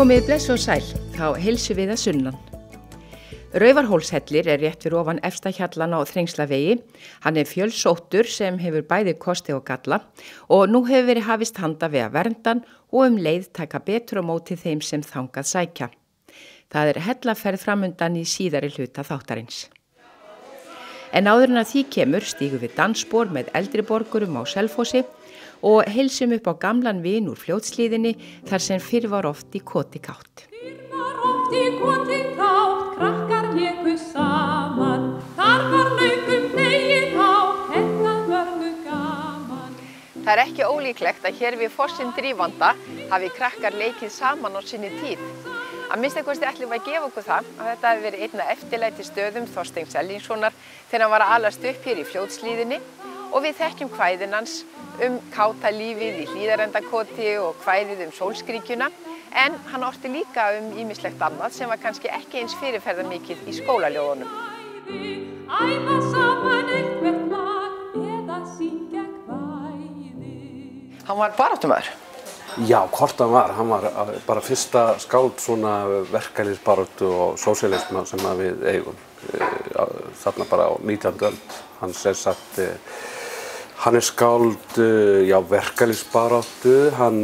Komið bless og sæl, þá heilsu við að sunnan. Raufarhólshellir rétt fyrir ofan efsta hjallan á Þrengslavegi. Hann fjölsóttur sem hefur bæði kosti og galla og nú hefur verið hafist handa við að verndan og leið taka betur á móti þeim sem þangað sækja. Það hellaferð framundan í síðari hluta þáttarins. En áður en að því kemur stígum við dansspor með eldri borgurum á Selfossi og heilsum upp á gamlan vin úr Fljótshlíðinni þar sem fyrr var oft í koti kátt. Fyrr var oft í koti kátt, krakkar léku saman, þar var naugum þegið á, þetta mörgu gaman. Það ekki ólíklegt að hér við fossinn Drífanda hafi krakkar leikið saman á sinni tíð. Að minnsta kosti ætlum við að gefa okkur það að þetta hefði verið einna eftirlæti stöðum Þorsteins Erlingssonar þegar hann var að alast upp hér í Fljótshlíðinni og við þekkjum kvæðin hans káta lífið í Hlíðarendakoti og kvæðið sólskríkjuna, en hann orti líka ýmislegt annað sem var kannski ekki eins fyrirferðarmikið í skólaljóðunum. Æfa saman eitthvert lag eða syngja kvæði. Hann var baráttumaður. Já, hvort hann var bara fyrsta skáld svona verkalýðsbaráttu og sósíalisma sem við eigum þarna bara á 19. öld. Hann skáld, já, verkalýðsbaráttu, hann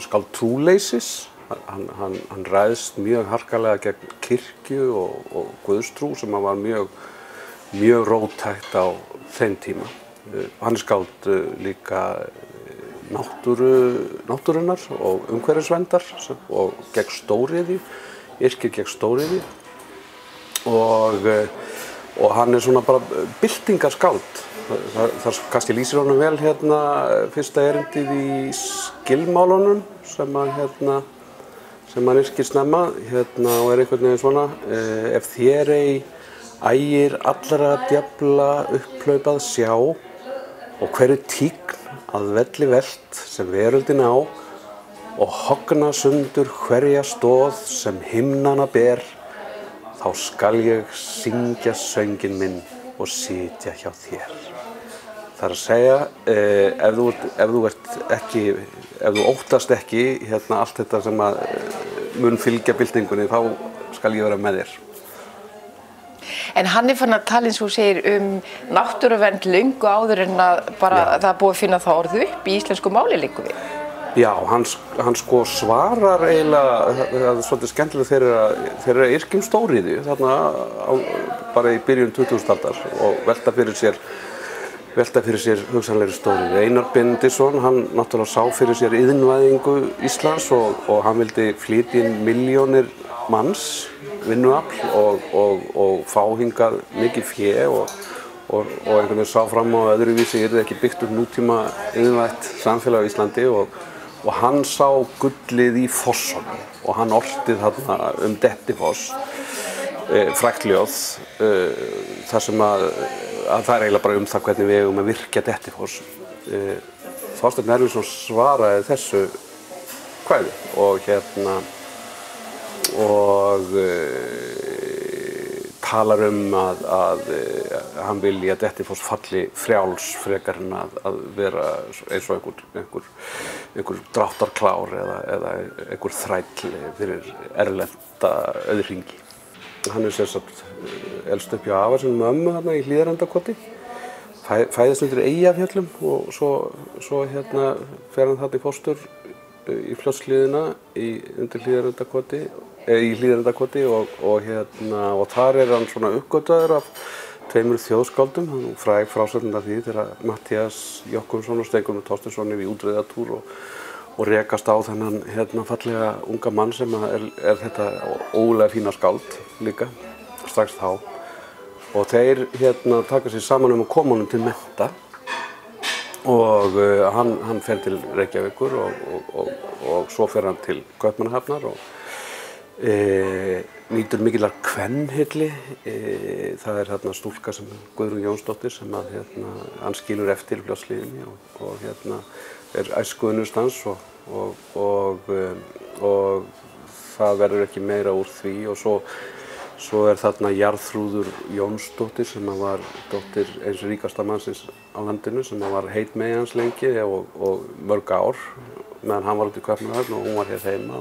skáld trúleysis, hann ræðst mjög harkalega gegn kirkju og guðstrú sem var mjög róttækt á þeim tíma. Hann skáld líka náttúrunnar og umhverfisverndar og gegn stóriðju, yrkir gegn stóriðju og hann svona bara byltingarskáld. Það kannski lýsir honum vel hérna fyrsta erindið í skilmálunum sem hann yrkir snemma og einhvern veginn svona ef þér ei ægir allra djafla upplaupað sjá og hverju tígn að velli velt sem veröldin á og hogna sundur hverja stóð sem himnana ber, þá skal ég syngja sönginn minn og sitja hjá þér. Það að segja, ef þú óttast ekki allt þetta sem að mun fylgja byltingunni, þá skal ég vera með þér. En hann fann að tala eins og segir náttúruvernd löngu áður en að bara það búið að finna það orð upp í íslensku máli líka við. Já, hann sko svarar eiginlega, það svolítið skemmtilega þegar yrkjum stóriðju þarna bara í byrjun 20. aldar og velta fyrir sér hugsanlegri stóriðju. Einar Benediktsson, hann náttúrulega sá fyrir sér iðnvæðingu Íslands og hann vildi flytja inn milljónir manns vinnuafl og fá hingað mikið fé og einhvern veginn sá fram á öðruvísi yrði ekki byggt upp nútíma iðnvætt samfélag á Íslandi og hann sá gullið í fossunum og hann orti þarna Dettifoss, frægt ljóð, þar sem að það eiginlega bara það hvernig við eigum að virkja Dettifoss. Þorsteinn Erlingsson svaraði þessu kvæði og talar að hann vilji að Dettifoss falli frjáls frekar en að vera eins og einhver dráttarklár eða einhver þræll fyrir erlenda auðhringi. Hann sem sagt elst upp hjá afa sinni með ömmu þarna í Hlíðarendakoti, fæðist undir Eyjafjöllum og svo fer hann þarna í fóstur í Fljótshlíðina undir Hlíðarendakoti í Hlíðarendakoti og þar hann svona uppgötvaður af tveimur þjóðskáldum, hann fræg frásögn af því þegar Matthías Jochumsson og Steingrímur Thorsteinsson í útreiðartúr og rekast á þennan fallega unga mann sem er þetta ógurlega fína skáld líka strax þá og þeir taka sér saman að koma honum til mennta og hann fer til Reykjavíkur og svo fer hann til Kaupmannahafnar nýtur mikillar kvennhylli. Það þarna stúlka sem Guðrún Jónsdóttir sem að hann skilur eftir Fljótshlíðinni og æskuvinur hans og það verður ekki meira úr því og svo þarna Jarþrúður Jónsdóttir sem var dóttir eins ríkasta mannsins á landinu sem var heitmegi hans lengi og mörg ár meðan hann var út í Kaupmannahöfn og hún var hér heima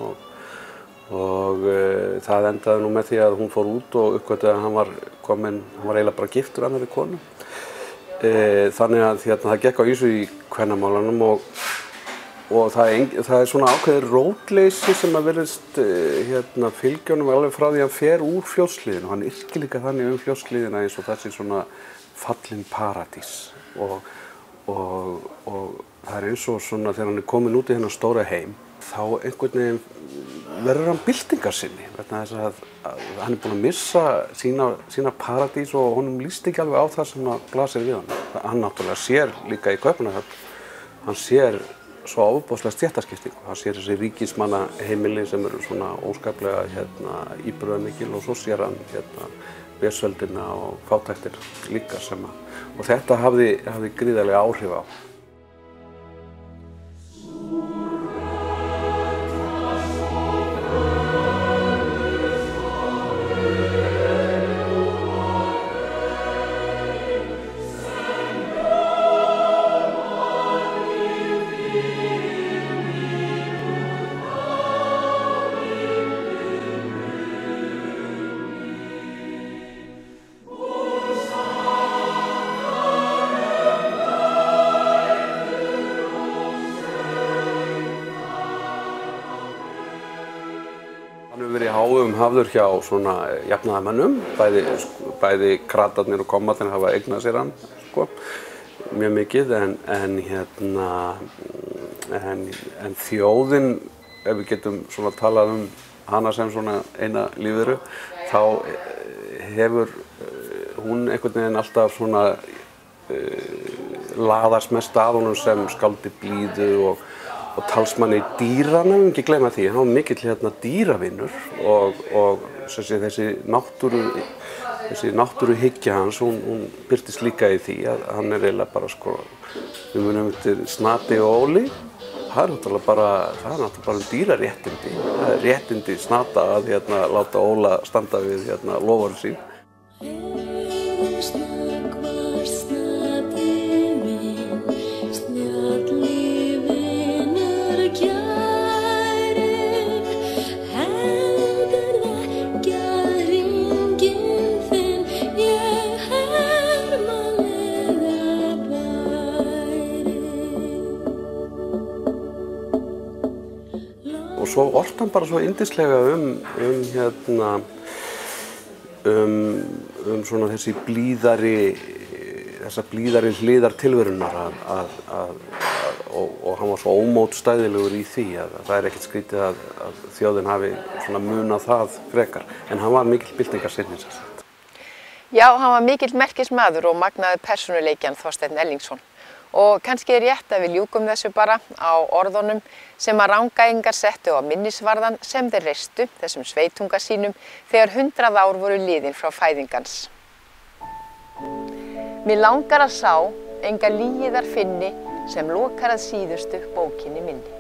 og það endaði nú með því að hún fór út og uppgötvaði að hann var eiginlega bara giftur annarri konu. Þannig að það gekk á ýmsu í kvennamálanum og það svona ákveðið rótleysi sem að virðist fylgjónum alveg frá því að hann fer úr Fljótshlíðinni og hann yrkir líka þannig Fljótshlíðina eins og þessi svona fallin paradís og það eins og svona þegar hann komin út í þennan stóra heim þá einhvern veginn verður hann byltingarsinni vegna þess að hann búinn að missa sína paradís og honum líst ekki alveg á það sem blasir við hann. Hann náttúrulega sér líka í Kaupmannahöfn, hann sér svo ofboðslega stéttaskiptingu. Það sér þessi ríkismannaheimili sem eru svona óskaplega íburðarmikil og svo sér hann vesöldina og fátæktir líka og þetta hafði gríðarlega áhrif á. Hafður hjá svona jafnaðarmönnum, bæði kratarnir og kommarnir hafa eignað sér hann, mjög mikið, en þjóðin, ef við getum svona talað hana sem svona eina lífveru, þá hefur hún einhvern veginn alltaf svona laðast mest að honum sem skáldi blíðu og talsmanni dýranna, ekki gleyma því, hann var mikill dýravinur og þessi náttúruhyggja hans, hún birtist líka í því að hann eiginlega bara við munum eftir Snati og Óli, það náttúrulega bara dýraréttindi, það réttindi Snata að láta Óla standa við loforð sín. Svo orti hann bara svo yndislega svona þessa blíðari hliðar tilverunnar og hann var svo ómótstæðilegur í því að það ekkert skrítið að þjóðin hafi svona munað það frekar, en hann var mikill byltingarsinni. Já, hann var mikill merkismaður og magnaði persónuleikjan Þorsteinn Erlingsson. Og kannski rétt að við ljúkum þessu bara á orðunum sem að Rangæingar settu á minnisvarðan sem þeir reistu þessum sveitunga sínum þegar 100 ár voru liðin frá fæðingans. Mér langar að sá enga lygiðar finni sem lokar að síðustu bókinni minni.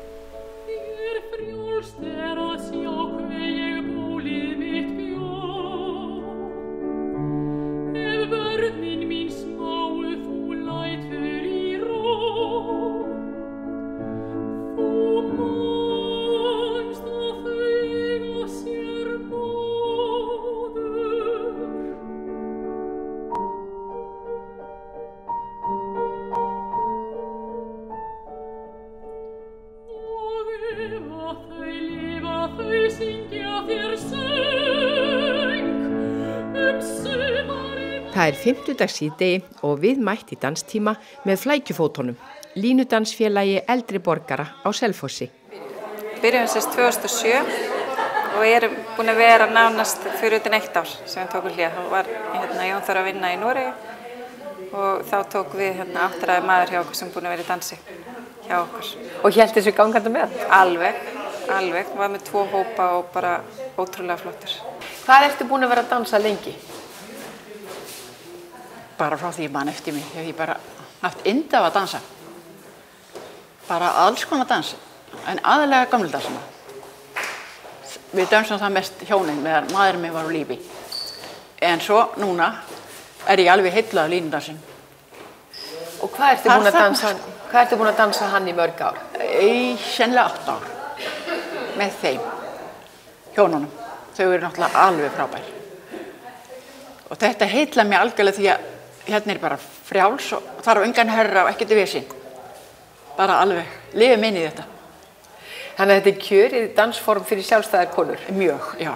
Það 50. síðdegi og við mætt í danstíma með flækjufótunum, línudansfélagi eldri borgara á Selfossi. Byrjum 2007 og erum búin að vera nánast fyrir utan 1 ár sem við tókum hlé. Þá var Jón Þór að vinna í Noregi og þá tókum við 8 maður hjá okkur sem búin að vera í dansi hjá okkur. Og hélt þessu gangandi með? Alveg. Var með 2 hópa og bara ótrúlega flottur. Hvað ertu búin að vera að dansa lengi? Bara frá því ég man eftir mig, hef ég bara haft yndi af að dansa. Bara alls konar dans, en aðalega gamlu dansana. Við dansum það mest hjónin meðan maðurinn minn var á lífi. En svo núna er ég alveg heillaður af línudansin. Og hvað ertu búin að dansa hann í mörg ár? Í sennilega 8 ár með þeim, hjónunum. Þau eru náttúrulega alveg frábær. Og þetta heillar mig algjörlega því að hérna er bara frjáls og þarf engan herra og ekkert vesinn. Bara alveg, lifum inn í þetta. Þannig að þetta er kjörið dansform fyrir sjálfstæðar konur? Mjög, já.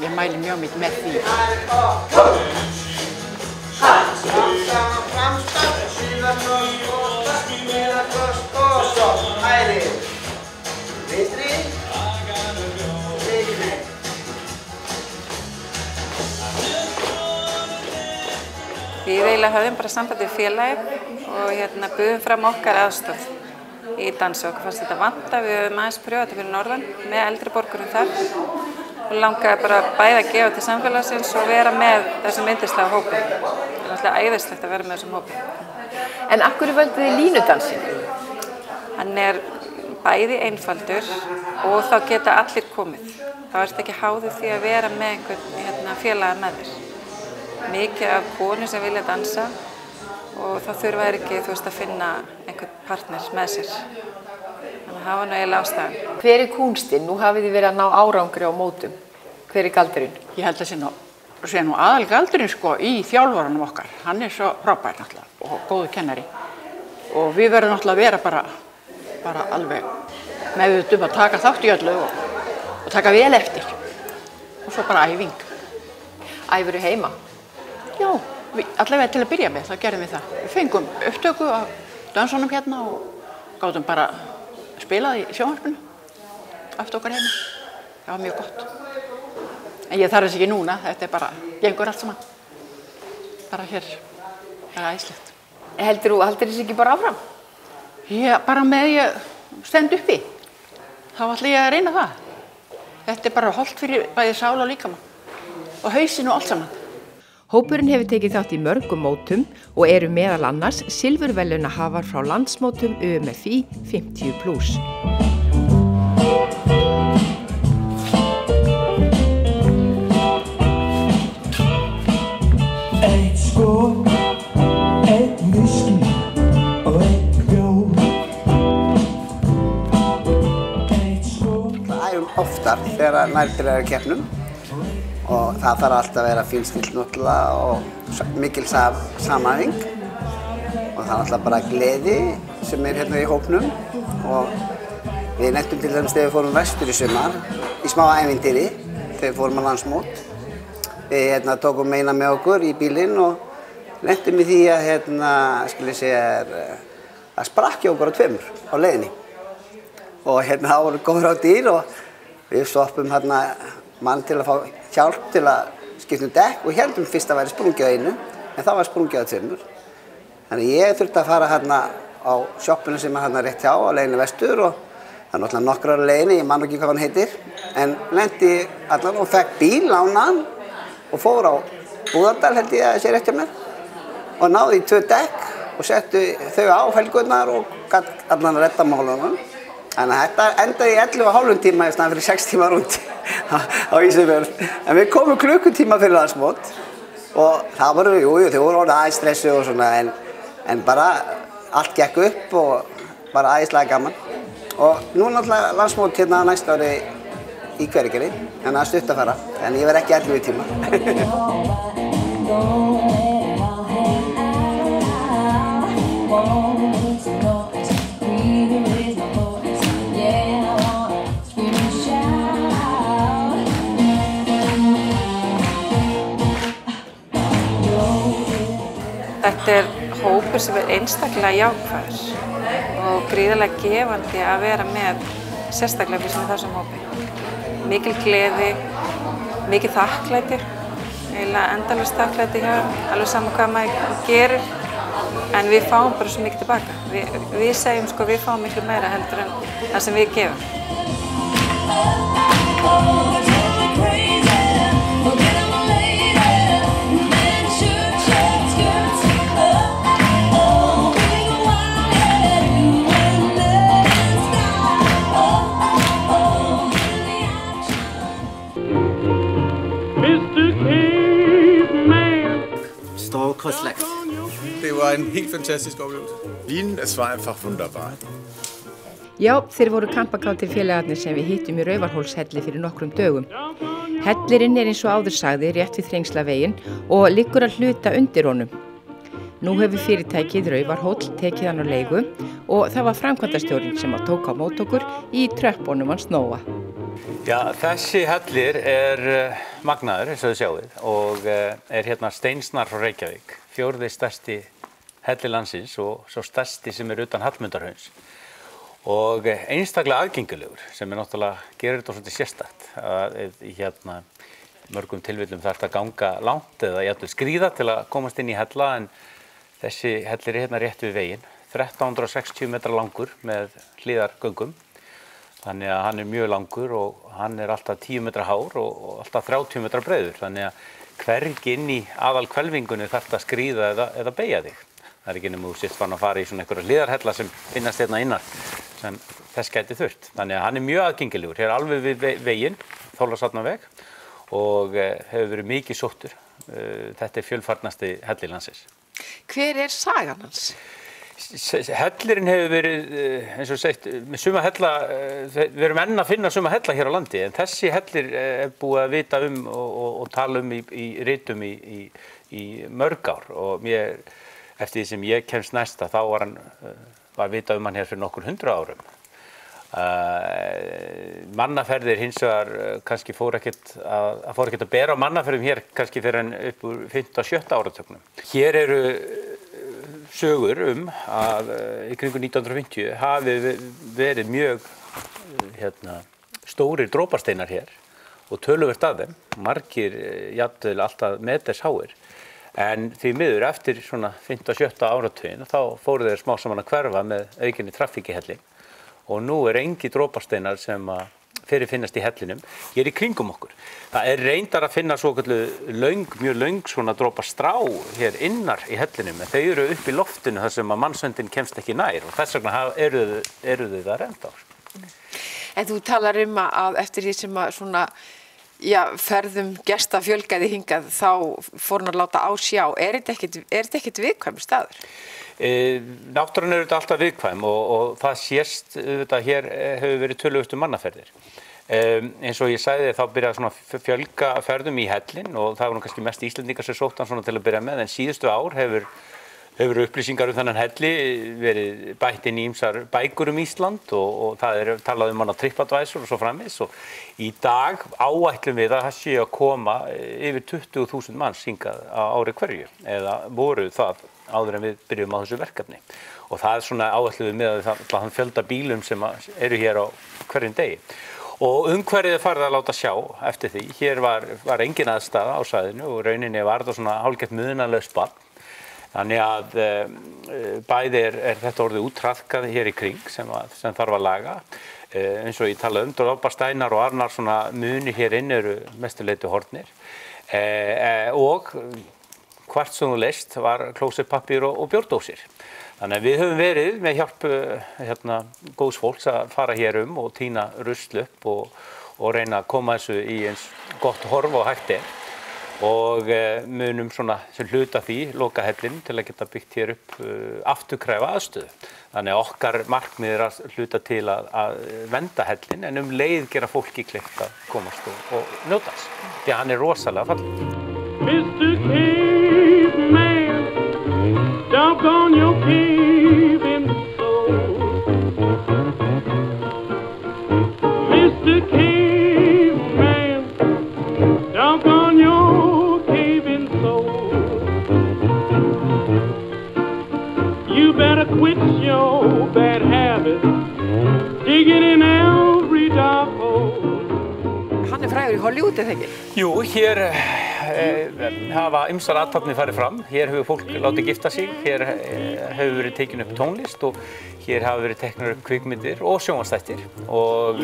Ég mæli mjög mikið með því. Við eiginlega höfðum bara samband við félagið og buðum fram okkar aðstoð í dansi. Okkur fannst þetta vanta, við höfum aðeins pröfað þetta fyrir norðan með eldri borgurum þar og langaði bara bæði að gefa til samfélagsins og vera með þessum yndislega hópum. Það er náttúrulega æðislegt að vera með þessum hópum. En af hverju völdu þið línudansin? Hann er bæði einfaldur og þá geta allir komið. Þá ertu ekki háður því að vera með einhvern félaga með þér. Mikið af konur sem vilja dansa og þá þurfa þeir ekki að finna einhvern partner með sér. Þannig að það var nú eiginlega ástæðan. Hver er kúnstinn? Nú hafið þið verið að ná árangri á mótum. Hver er galdurinn? Ég held að sé nú aðal galdurinn í þjálfaranum okkar. Hann er svo frábær náttúrulega og góður kennari. Og við verðum náttúrulega að vera bara alveg meðvituð að taka þátt í öllu og taka vel eftir. Og svo bara æfing. Æfirðu heima? Já, allavega til að byrja með, þá gerðum við það. Við fengum upptöku af dansunum hérna og gátum bara spilað í sjónvarpinu eftir okkar heima. Það var mjög gott. En ég þarf þess ekki núna, þetta er bara, gengur allt saman. Bara hér, það er æðislegt. Haldir þess ekki bara áfram? Já, bara með ég stend uppi. Þá ætla ég að reyna það. Þetta er bara hollt fyrir bæði sál og líkamann. Og hausinn og allt saman. Hópurinn hefur tekið þátt í mörgum mótum og eru meðal annars silfurverðlaunahafar frá landsmótum UMFI 50+. Eitt skor, eitt whisky og eitt bjór. Eitt skor. Það æfum oftar þegar nær til keppnum. Og það þarf alltaf að vera fínstilt náttúrulega og mikil samhæfing og það er alltaf bara gleði sem er hérna í hópnum og við lentum til dæmis þegar við fórum vestur í sumar í smá ævintýri þegar við fórum á landsmót. Við tókum eina með okkur í bílinn og lentum í því að það sprakk hjá okkur á tveimur á leiðinni og það voru góður á dýr og við stoppum mann til að fá hjálp til að skipta dekk og héldum fyrst að væri sprungið á einu en það var sprungið á tveimur. Þannig ég þurfti að fara á sjoppuna sem er rétt hjá á leiðinni vestur og það er náttúrulega nokkrar á leiðinni, ég man ekki hvað hann heitir en lendi allan og fekk bíl lánaðan og fór á Búðardal held ég að sé rétt hjá mér og náði í 2 dekk og settu þau á helgurnar og gat allan að redda málunum. Þannig að þetta endaði í 11,5 tíma í staðinn fyrir 6 tíma rúndi á Ísafjörð. En við komum klukkutíma fyrir landsmót og það voru, þau voru orðið aðeins stressu og svona en bara allt gekk upp og bara æðislega gaman. Og nú náttúrulega landsmót hérna næsta ári í Hveragerði, en það er stutt að fara, en ég verð ekki 11 tíma. Þetta er hópur sem er einstaklega jákvæður og gríðarlega gefandi að vera með sérstaklega fyrir þessum hópi. Mikil gleði, mikil þakklæti, eiginlega endalaust þakklæti hjá alveg saman hvað maður gerir, en við fáum bara svo mikið tilbaka. Við segjum við fáum miklu meira heldur en það sem við gefum. og kostlagt. Det var en helt fantastisk oplevelse. Wien, es war einfach wunderbar. Já, þeir voru kampakátir félagarnir sem við hittum í Raufarhólshelli fyrir nokkrum dögum. Hellirinn eins og áður sagði rétt við Þrengslaveginn og liggur að hluta undir honum. Nú hefur fyrirtækið Raufarhóll tekið hann á leigu og það var framkvæmdastjórinn sem tók á mót okkur í tröppunum hans Nóa. Já, þessi hellir magnaður, eins og þið sjáið, og hérna steinsnar frá Reykjavík, 4. stærsti hellir landsins og svo stærsti sem utan Hallmundarhrauns. Og einstaklega aðgengilegur, sem náttúrulega gerir þetta svolítið sérstakt. Hérna, mörgum tilfellum þarf að ganga langt eða jafnvel skríða til að komast inn í hella, en þessi hellir hérna rétt við veginn, 1360 metra langur með hliðargöngum. Þannig að hann mjög langur og hann alltaf 10 metra hár og alltaf 30 metra breiður. Þannig að hvergi inn í aðalhvelfingunni þarf að skríða eða beygja þig. Það ekki nema þú sért fann að fara í svona einhverja hliðarhella sem finnast hérna innar sem þess gæti þurft. Þannig að hann mjög aðgengilegur. Hér alveg við veginn, Þorlákshafnarveg, og hefur verið mikið sóttur. Þetta fjölfarnasti hellir landsins. Hver sagan hans? Hellirinn hefur verið, eins og sagt, með suma hella, við erum enn að finna suma hella hér á landi, en þessi hellir búið að vita og tala í ritum í mörg ár, og eftir því sem ég kemst næsta, þá var vitað hann hér fyrir nokkur 100 árum. Mannaferðir hins vegar kannski fór ekkert að bera á mannaferðum hér kannski fyrir en upp úr 5. og 7. áratögnum. Hér eru sögur að í kringum 1950 hafi verið mjög stórir drópasteinar hér og töluvert af þeim, margir jafnvel alltaf metersháir. En því miður eftir svona 5. og 7. áratuginn þá fóru þeir smá saman að hverfa með aukinni traffík í helli og nú engi drópasteinar sem fyrirfinnast í hellinum hér í kringum okkur. Það reyndar að finna mjög löng svona drópastrá hér innar í hellinum, en þau eru upp í loftinu þar sem mannshöndin kemst ekki nær og þess vegna eru þau það ennþá. En þú talar að eftir því sem svona ferðum gesta fjölgaði hingað, þá fór hann að láta á sjá. Er þetta ekkert viðkvæmur staður? Náttúran þetta alltaf viðkvæm og það sést auðvitað hér hefur verið töluvert mannaferðir. Eins og ég sagði þá byrjaði svona fjölga ferðum í hellinn og það voru kannski mest Íslendingar sem sóttu hann svona til að byrja með, en síðustu ár hefur upplýsingar þennan helli verið bætt inn í ýmsar bækur Ísland og það talað hann á TripAdvisor og svo framvegis, og í dag áætlum við að það sé að koma yfir 20.000 manns hingað á ári hverju, eða voru það áður en við byrjum á þessu verkefni. Og það svona áætlum við með þann fjölda bílum sem eru hér á hverjum degi. Og umhverfið farið að láta sjá eftir því. Hér var engin aðstaða á svæðinu og rauninni var þetta svona hálfgert munaðarlaust barn. Þannig að bæði þetta orðið úttraðkað hér í kring sem þarf að laga. Eins og ég talaði drópasteinar og annar svona muni hér inn eru mestuleyti horfnir. Og hvart sem þú leist var klósettpappír og bjórdósir. Þannig að við höfum verið með hjálp góðs fólks að fara hér og tína rusl upp og reyna að koma þessu í eins gott horf og hægt og munum svona sem hluta því loka hellinum til að geta byggt hér upp afturkræfa aðstöðu. Þannig að okkar markmið að hluta til að vernda hellinn en leið gera fólki kleift að komast og njóta hans. Því að hann rosalega fallegur. Mr. Caveman, doggone your cave in the soul. Mr. Caveman, doggone your cave in soul. You better quit your bad habits, digging in every dark hole. Hann frægur í Hollywood, eða ekki? Jú, hér hafa ýmsar athafnir farið fram. Hér hefur fólk látið gifta sig, hér hefur verið tekin upp tónlist og hér hafa verið teknar upp kvikmyndir og sjónvarpsþættir. Og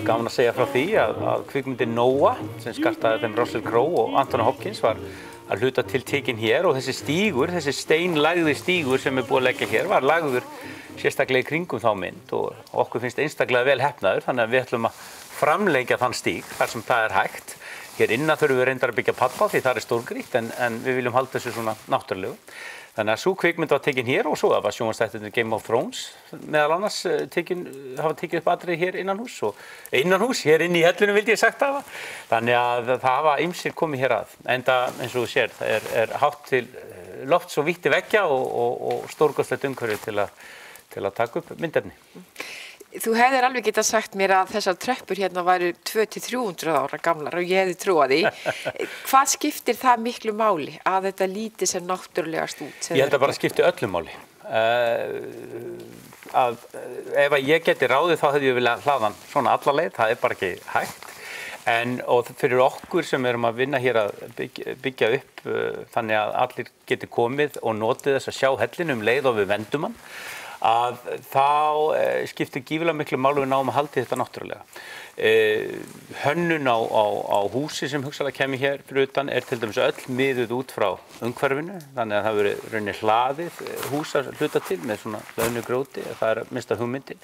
gaman að segja frá því að kvikmyndin Noah, sem skartaði þeim Russell Crowe og Anthony Hopkins, var að hluta til tekin hér og þessi stígur, þessi steinlagði stígur sem búið að leggja hér, var lagður sérstaklega í kringum þá mynd og okkur finnst einstaklega vel heppnaður, þannig að við ætlum að framleggja þann stíg þar sem það hægt. Hér innan þurfum við reyndar að byggja pallbað því það stórgrýtt en við viljum halda þessu svona náttúrulegu. Þannig að sú kvikmynd var tekin hér og svo það var sjónvarpsþættirnir Game of Thrones meðal annars hafa tekið upp atriði hér innanhús og innanhús, hér inn í hellinu vildi ég sagt hafa. Þannig að það hafa ýmsir komið hér að. Enda eins og þú sér, það er hátt til lofts og vítti veggja og stórkostlegt umhverfi til að taka upp myndefni. Þú hefðir alveg getað sagt mér að þessar tröppur hérna væru 200-300 ára gamlar og ég hefði trúað því. Hvað skiptir það miklu máli að þetta líti sem náttúrulegast út? Ég held að bara skipti öllu máli. Ef ég geti ráðið þá hefði ég viljað hlaðan svona alla leið, það er bara ekki hægt. Og fyrir okkur sem erum að vinna hér að byggja upp þannig að allir geti komið og notið þess að sjá hellinn leið og við vendum hann, að þá skiptir gífurlega miklu máli við náum að halda þetta náttúrulega. Hönnun á húsi sem hugsanlega kemur hér fyrir utan til dæmis öll miðuð út frá umhverfinu, þannig að það verið rauninni hlaðið hús að hluta til með svona hlaðnu grjóti, það minnsta hugmyndin.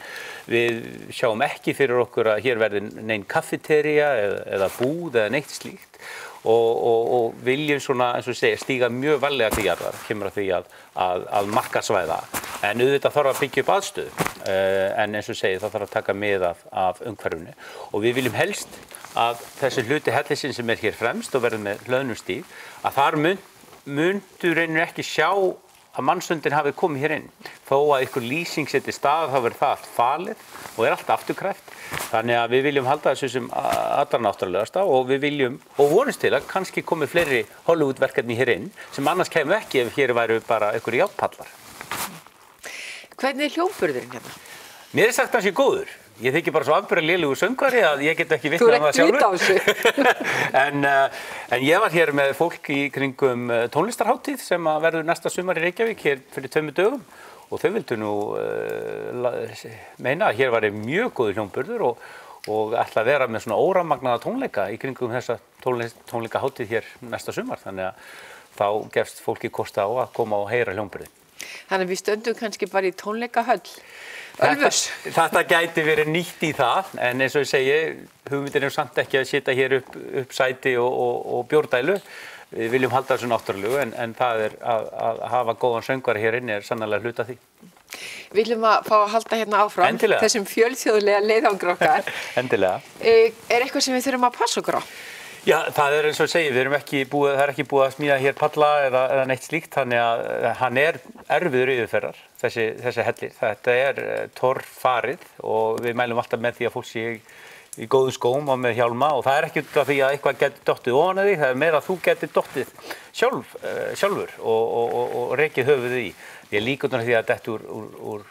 Við sjáum ekki fyrir okkur að hér verði nein kaffitería eða búð eða neitt slíkt. Og viljum svona, eins og segja, stíga mjög varlega til jarðar, kemur að því að markaðsvæða. En auðvitað þarf að byggja upp aðstöðu, en eins og segja, það þarf að taka mið af umhverfinu. Og við viljum helst að þessi hluti hellisins sem hér fremst og verður með hlöðnum stíg, að þar mundu reynir ekki sjá að mannstundin hafi komið hér inn. Þó að ykkur lýsing setji stað, þá verður það allt falið og er allt afturkræft. Þannig að við viljum halda þessu sem allra náttúrulegasta og við viljum, og vonumst til að kannski komi fleiri Hollywood-verkefni hér inn sem annars kemur ekki ef hér væru bara ykkur járnpallar. Hvernig er hljómburðurinn hérna? Mér sagt að það sé góður. Ég þykir bara svo afburðalélegur söngvari að ég get ekki vitnað það sjálfur. Þú ert ekki vita á þessu. En ég var hér með fólk í kringum tónlistarhátíð sem verður næsta sumar í Reykjavík hér fyrir 2 dögum. Og þau vildu nú meina að hér var mjög góður hljómburður og ætla að vera með svona óramagnaða tónleika í kringum þessa tónleikahátíð hér næsta sumar. Þannig að þá gefst fólki kosta á að koma og heyra hljómburðin. Þannig að við stöndum kannski bara í tónleikahöll. Ölfus. Þetta gæti verið nýtt í það, en eins og ég segi, hugmyndin samt ekki að setja hér upp sæti og bjórdælu. Við viljum halda þessu náttúrulegu en það að hafa góðan söngvari hér inni sannarlega hluta því. Við viljum að fá að halda hérna áfram. Endilega. Þessum fjölþjóðlega leiðangur okkar. Endilega. Er eitthvað sem við þurfum að passa okkur á? Já, það er eins og ég segi, það er ekki búið að smíða hér palla eða neitt slíkt, þannig að hann er erfiður yfirferðar, þessi hellir. Þetta torfarið og við mælum alltaf með því að fólk sé í góðum skóm og með hjálma og það er ekki út af því að eitthvað getur dottið ofan af því, það er meira að þú getur dottið sjálfur og rekið höfuðið í. Ég líka út af því að þetta úr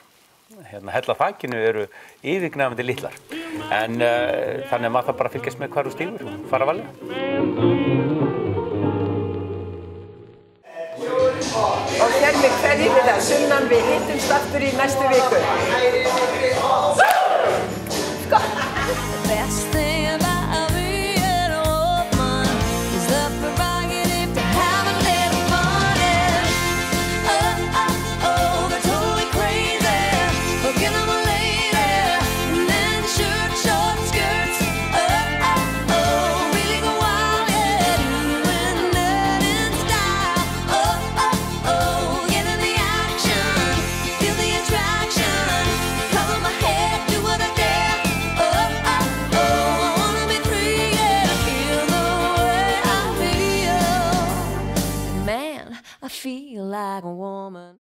hellaþakinu eru yfirgnæfandi litlar. En þannig að maður þarf bara að fylgjast með hvar þú stígur og fara varlega. Og Hermi, hverjir við það? Sunnan, við hittumst aftur í næstu viku. Best thing about being a woman is the prerogative to have a little fun. Oh, they're totally crazy, looking at my lady, and then short skirts. Oh, really go wild, yeah, doing that in style. Oh, get in the action, feel the attraction, cover my head, do what I dare. I feel like a woman.